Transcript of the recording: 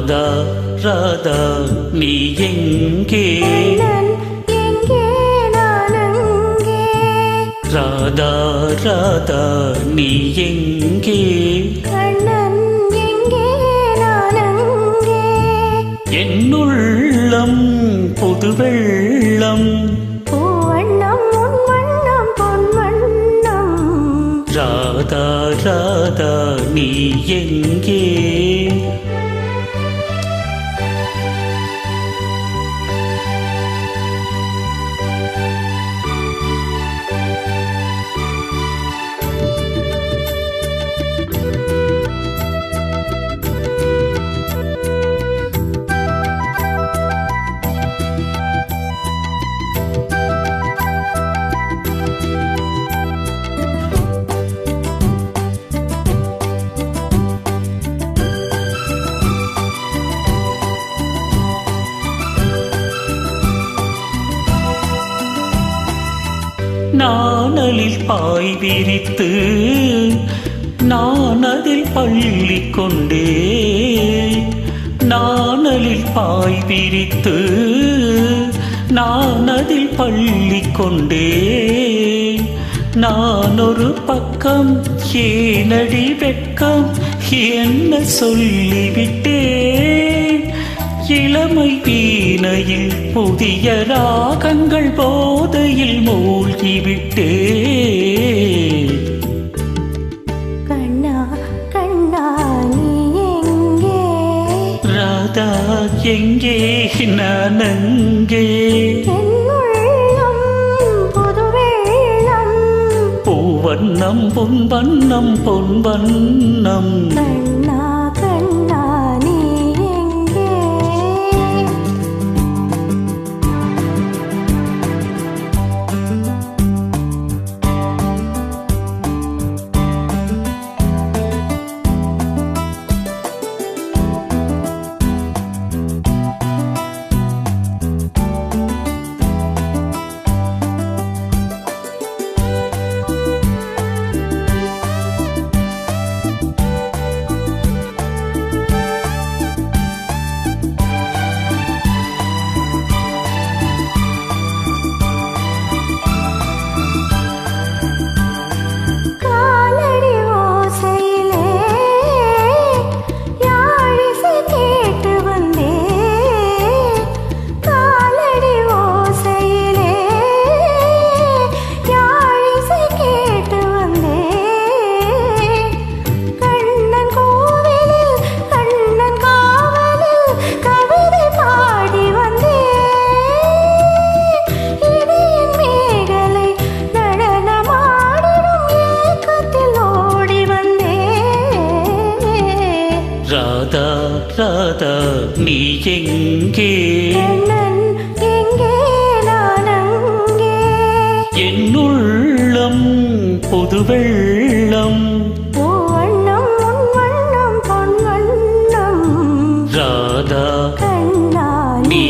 ராதா ராதா நீ எங்கே எங்கே நான் அங்கே ராதா ராதா நீ எங்கே கண்ணன் எங்கே நான் அங்கே என்னுள்ளம் புது வெள்ளம் பூவண்ணம் உன் வண்ணம் பொன் வண்ணம் ராதா ராதா நீ எங்கே நாணலில் பாய் விரித்து நான் அதில் பள்ளி கொண்டே நாணலில் பாய் விரித்து நான் அதில் பள்ளி கொண்டே நான் ஒரு பக்கம் ஏனடி வெட்கம் என்ன சொல்லிவிட்டேன் இளமை வீணையில் புதிய ராகங்கள் போதையில் மூழ்கிவிட்டே கண்ணா கண்ணா நீ எங்கே ராதா எங்கே நான் அங்கே என்னுள்ளம் புது வெள்ளம் பூவண்ணம் பொன் வண்ணம் பொன் வண்ணம் கண்ணா கண்ணா நீ எங்கே ராதா ராதா நீ எங்கே கண்ணன் எங்கே நான் அங்கே என்னுள்ளம் புது வெள்ளம் பூவண்ணம் உன் வண்ணம் பொன் வண்ணம் ராதா கண்ணா நீ